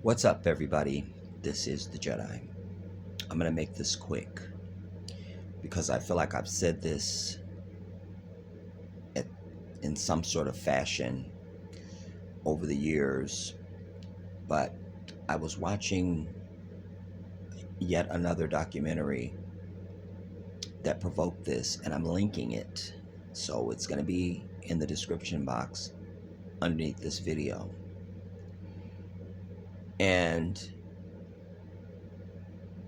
What's up, everybody? This is the Jedi. I'm going to make this quick because I feel like I've said this at, in some sort of fashion over the years, but I was watching yet another documentary that provoked this, and I'm linking it. So it's going to be in the description box underneath this video. And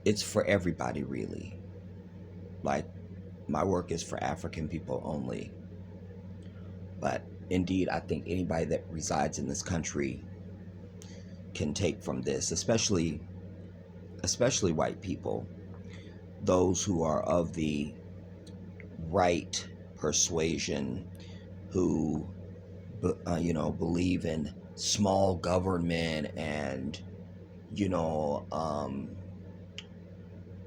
it's for everybody, really. Like, my work is for African people only. But indeed, I think anybody that resides in this country can take from this, especially white people, those who are of the right persuasion, who believe in small government and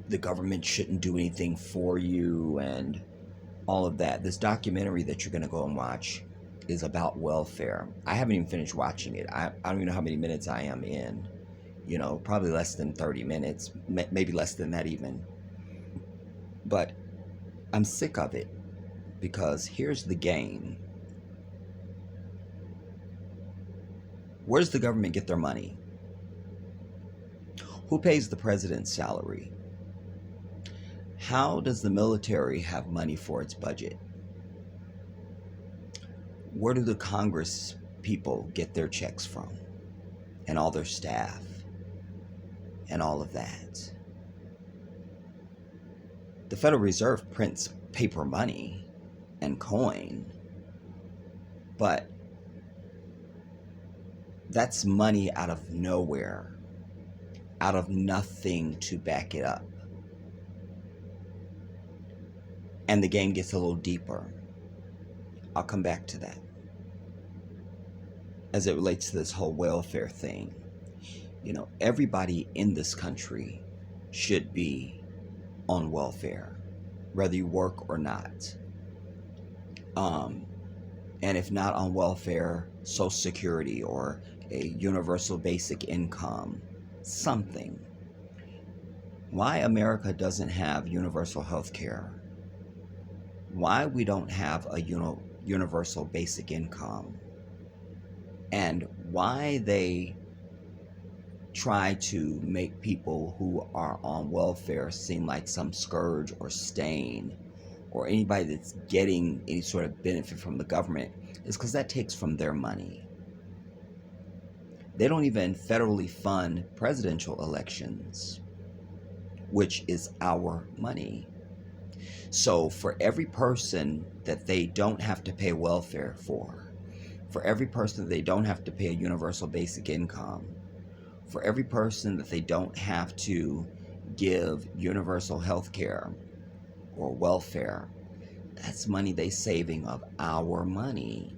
the government shouldn't do anything for you and all of that. This documentary that you're going to go and watch is about welfare. I haven't even finished watching it. I don't even know how many minutes I am in. Probably less than 30 minutes, maybe less than that even. But I'm sick of it because here's the game. Where does the government get their money? Who pays the president's salary? How does the military have money for its budget? Where do the Congress people get their checks from? And all their staff? And all of that? The Federal Reserve prints paper money and coin, but that's money out of nowhere, out of nothing to back it up. And the game gets a little deeper. I'll come back to that. As it relates to this whole welfare thing, everybody in this country should be on welfare, whether you work or not. And if not on welfare, Social Security or a universal basic income, something. Why America doesn't have universal health care? Why we don't have a universal basic income? And why they try to make people who are on welfare seem like some scourge or stain, or anybody that's getting any sort of benefit from the government, is because that takes from their money. They don't even federally fund presidential elections, which is our money. So for every person that they don't have to pay welfare for every person that they don't have to pay a universal basic income, for every person that they don't have to give universal health care or welfare, that's money they saving of our money,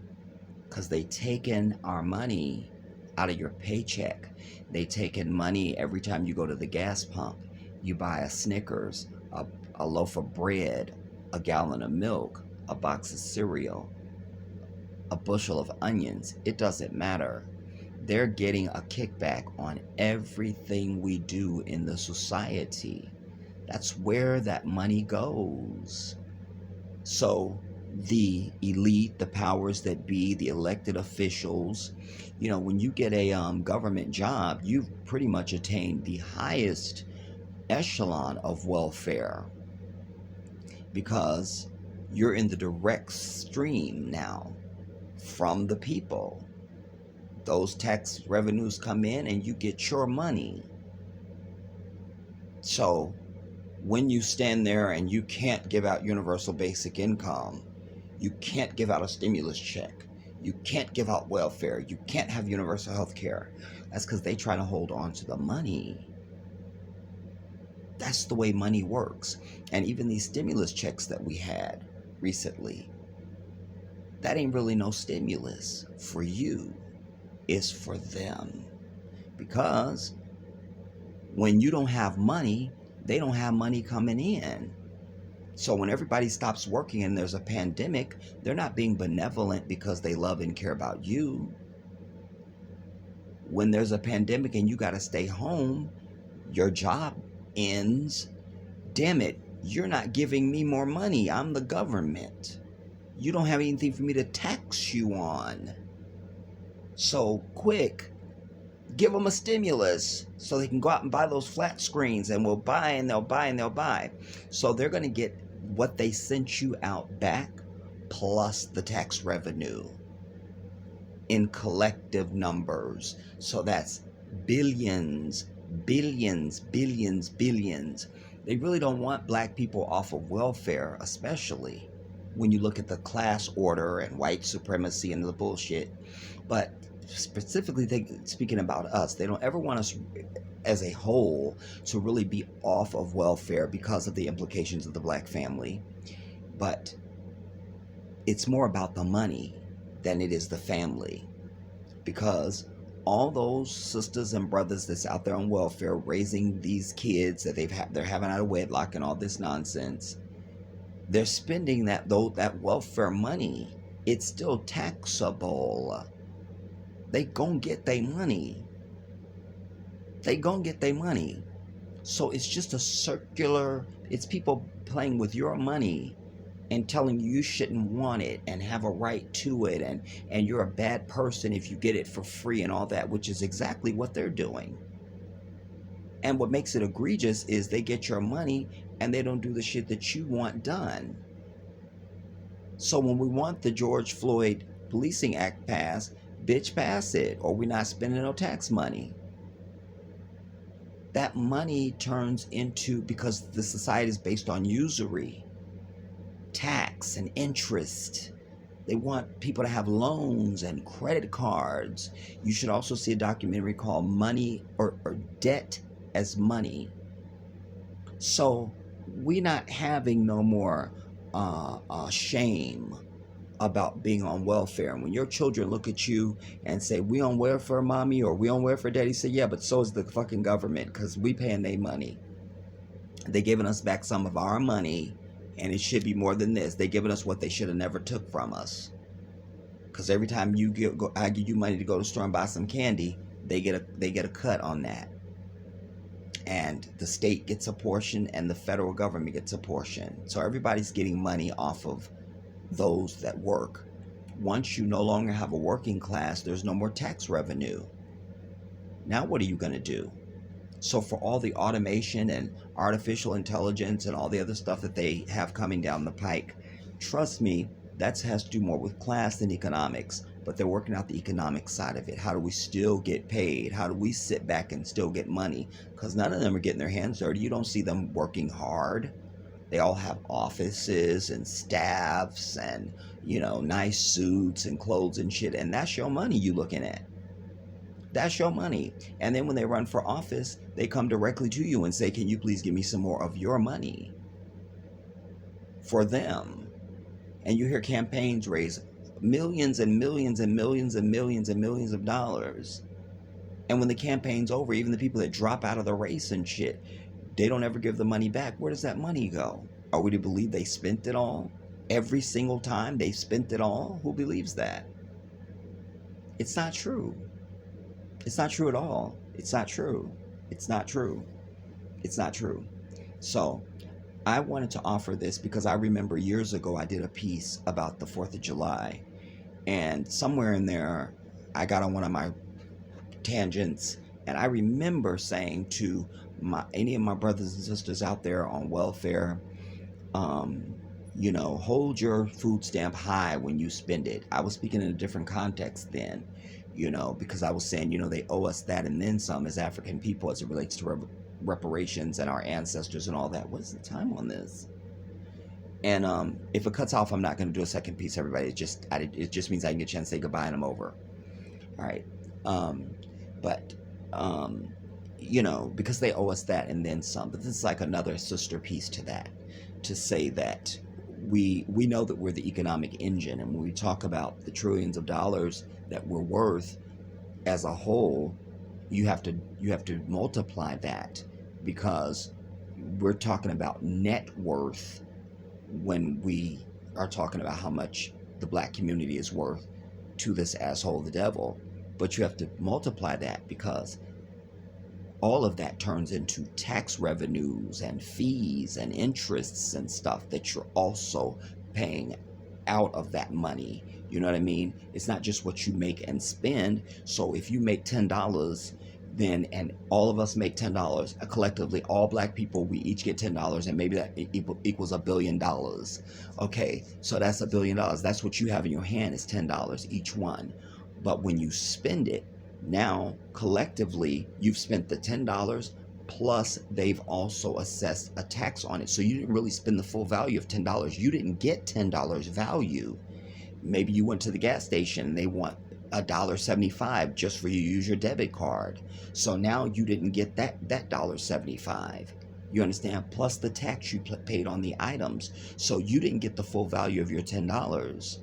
because they taken our money out of your paycheck. They taken money every time you go to the gas pump. You buy a Snickers, a loaf of bread, a gallon of milk, a box of cereal, a bushel of onions. It doesn't matter. They're getting a kickback on everything we do in the society. That's where that money goes. So the elite, the powers that be, the elected officials, when you get a government job, you've pretty much attained the highest echelon of welfare, because you're in the direct stream now from the people. Those tax revenues come in and you get your money. So when you stand there and you can't give out universal basic income, you can't give out a stimulus check, you can't give out welfare, you can't have universal health care, that's because they try to hold on to the money. That's the way money works. And even these stimulus checks that we had recently, that ain't really no stimulus for you. It's for them. Because when you don't have money, they don't have money coming in. So when everybody stops working and there's a pandemic, they're not being benevolent because they love and care about you. when there's a pandemic and you got to stay home, your job ends. Damn it, you're not giving me more money. I'm the government. You don't have anything for me to tax you on. So quick, give them a stimulus so they can go out and buy those flat screens, and we'll buy and they'll buy and they'll buy. So they're going to get what they sent you out back plus the tax revenue in collective numbers. So that's billions, billions, billions, billions. They really don't want black people off of welfare, especially when you look at the class order and white supremacy and the bullshit. But specifically speaking about us, they don't ever want us as a whole to really be off of welfare because of the implications of the black family. But it's more about the money than it is the family, because all those sisters and brothers that's out there on welfare raising these kids that they're having out of wedlock and all this nonsense, they're spending that welfare money. It's still taxable. They gonna get their money. They gonna get their money. So it's just a circular, it's people playing with your money and telling you shouldn't want it and have a right to it, and you're a bad person if you get it for free and all that, which is exactly what they're doing. And what makes it egregious is they get your money and they don't do the shit that you want done. So when we want the George Floyd Policing Act passed, bitch, pass it, or we're not spending no tax money. That money turns into, because the society is based on usury, tax and interest. They want people to have loans and credit cards. You should also see a documentary called Money or Debt as Money. So we're not having no more shame about being on welfare. And when your children look at you and say, we on welfare, mommy, or we on welfare, daddy, say, yeah, but so is the fucking government, because we paying their money. They giving us back some of our money, and it should be more than this. They giving us what they should have never took from us. Because every time I give you money to go to the store and buy some candy, they get a cut on that. And the state gets a portion and the federal government gets a portion. So everybody's getting money off of those that work. Once you no longer have a working class, there's no more tax revenue. Now what are you going to do? So for all the automation and artificial intelligence and all the other stuff that they have coming down the pike, trust me, that has to do more with class than economics. But they're working out the economic side of it. How do we still get paid? How do we sit back and still get money? Because none of them are getting their hands dirty. You don't see them working hard. They all have offices and staffs and, nice suits and clothes and shit. And that's your money you looking at. That's your money. And then when they run for office, they come directly to you and say, can you please give me some more of your money for them? And you hear campaigns raise millions and millions and millions and millions and millions of dollars. And when the campaign's over, even the people that drop out of the race and shit, they don't ever give the money back. Where does that money go? Are we to believe they spent it all? Every single time they spent it all? Who believes that? It's not true. It's not true at all. It's not true. It's not true. It's not true. So I wanted to offer this because I remember years ago I did a piece about the 4th of July. And somewhere in there, I got on one of my tangents. And I remember saying to any of my brothers and sisters out there on welfare, hold your food stamp high when you spend it. I was speaking in a different context then, because I was saying, they owe us that and then some as African people as it relates to reparations and our ancestors and all that. What's the time on this? And if it cuts off, I'm not going to do a second piece, everybody. It just means I can get a chance to say goodbye and I'm over. All right. Because they owe us that and then some. But this is like another sister piece to that, to say that we know that we're the economic engine, and when we talk about the trillions of dollars that we're worth as a whole, you have to multiply that, because we're talking about net worth when we are talking about how much the black community is worth to this asshole, the devil. But you have to multiply that because all of that turns into tax revenues and fees and interests and stuff that you're also paying out of that money. You know what I mean? It's not just what you make and spend. So if you make $10, then and all of us make $10 collectively, all black people, we each get $10, and maybe that equals $1 billion. Okay, so that's $1 billion. That's what you have in your hand is $10 each one. But when you spend it, now collectively you've spent the $10 plus they've also assessed a tax on it. So you didn't really spend the full value of $10. You didn't get $10 value. Maybe you went to the gas station and they want $1.75 just for you to use your debit card. So now you didn't get that $1.75. You understand? Plus the tax you paid on the items. So you didn't get the full value of your $10.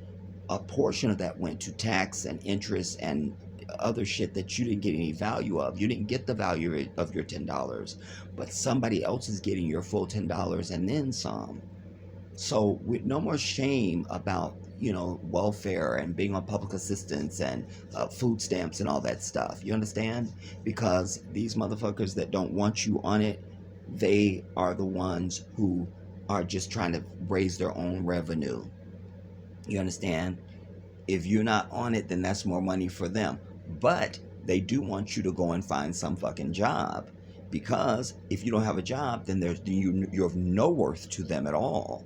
A portion of that went to tax and interest and other shit that you didn't get any value of. You didn't get the value of your $10, but somebody else is getting your full $10 and then some. So with no more shame about, welfare and being on public assistance and food stamps and all that stuff. You understand? Because these motherfuckers that don't want you on it, they are the ones who are just trying to raise their own revenue. You understand? If you're not on it, then that's more money for them. But they do want you to go and find some fucking job, because if you don't have a job, then you're of no worth to them at all.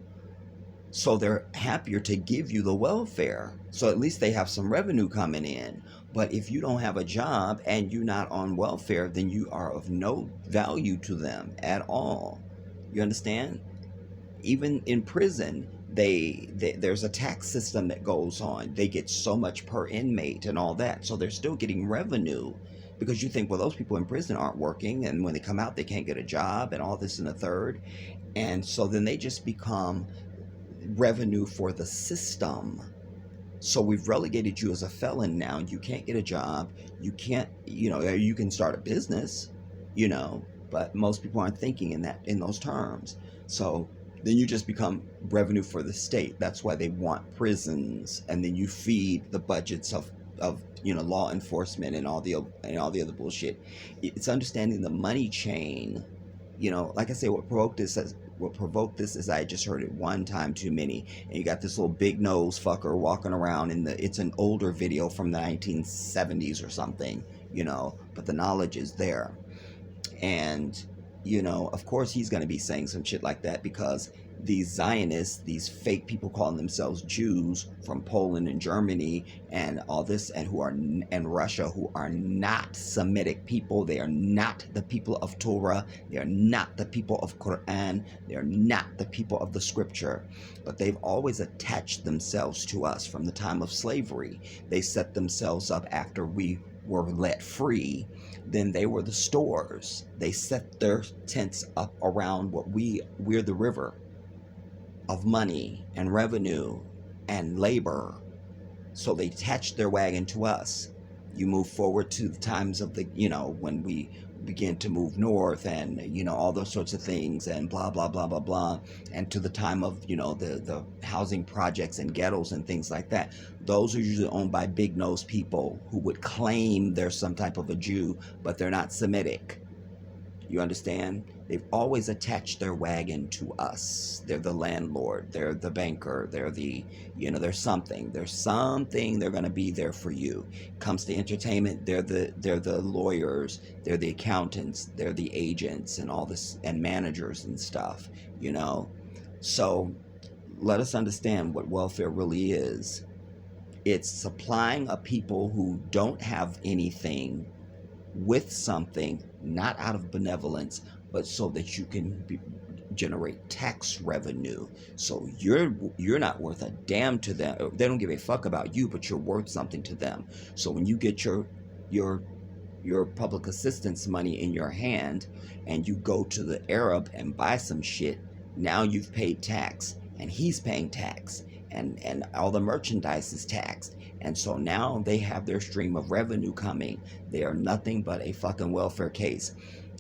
So they're happier to give you the welfare. So at least they have some revenue coming in. But if you don't have a job and you're not on welfare, then you are of no value to them at all. You understand? Even in prison, there's a tax system that goes on. They get so much per inmate and all that. So they're still getting revenue, because you think, well, those people in prison aren't working, and when they come out, they can't get a job and all this and a third. And so then they just become revenue for the system. So we've relegated you as a felon now. You can't get a job. You can't, you can start a business, but most people aren't thinking in those terms. So then you just become revenue for the state. That's why they want prisons, and then you feed the budgets of law enforcement and all the other bullshit. It's understanding the money chain. Like I say, what provoked this is I just heard it one time too many, and you got this little big nose fucker walking around it's an older video from the 1970s or something, but the knowledge is there. And of course he's going to be saying some shit like that, because these Zionists, these fake people calling themselves Jews from Poland and Germany and all this, and Russia, who are not Semitic people. They are not the people of Torah. They are not the people of Quran. They are not the people of the scripture. But they've always attached themselves to us from the time of slavery. They set themselves up after we were let free. Then they were the stores. They set their tents up around we're the river of money and revenue and labor. So they attached their wagon to us. You move forward to the times of when we begin to move north and, all those sorts of things and blah, blah, blah, blah, blah. And to the time of, the housing projects and ghettos and things like that. Those are usually owned by big-nosed people who would claim they're some type of a Jew, but they're not Semitic. You understand? They've always attached their wagon to us. They're the landlord. They're the banker. They're there's something. There's something. They're going to be there for you. Comes to entertainment, they're the lawyers. They're the accountants. They're the agents and all this, and managers and stuff, So let us understand what welfare really is. It's supplying a people who don't have anything with something, not out of benevolence, but so that you can generate tax revenue. So you're not worth a damn to them. They don't give a fuck about you, but you're worth something to them. So when you get your public assistance money in your hand and you go to the Arab and buy some shit, now you've paid tax, and he's paying tax, and all the merchandise is taxed. And so now they have their stream of revenue coming. They are nothing but a fucking welfare case.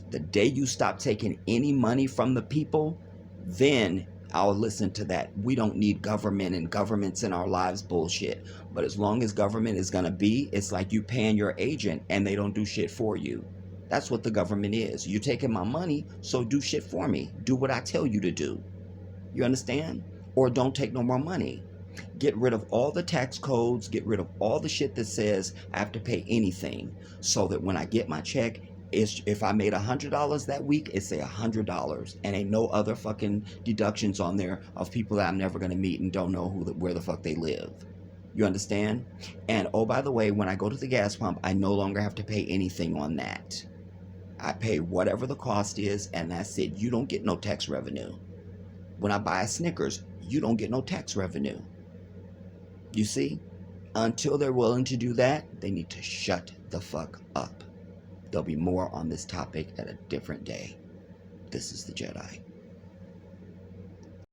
The day you stop taking any money from the people, then I'll listen to that. We don't need government and governments in our lives bullshit. But as long as government is going to be, it's like you paying your agent and they don't do shit for you. That's what the government is. You taking my money, so do shit for me. Do what I tell you to do. You understand? Or don't take no more money. Get rid of all the tax codes, get rid of all the shit that says I have to pay anything, so that when I get my check, if I made $100 that week, it say $100, and ain't no other fucking deductions on there of people that I'm never gonna meet and don't know where the fuck they live. You understand? And oh, by the way, when I go to the gas pump, I no longer have to pay anything on that. I pay whatever the cost is, and that's it. You don't get no tax revenue. When I buy a Snickers, you don't get no tax revenue. You see? Until they're willing to do that, they need to shut the fuck up. There'll be more on this topic at a different day. This is the Jedi.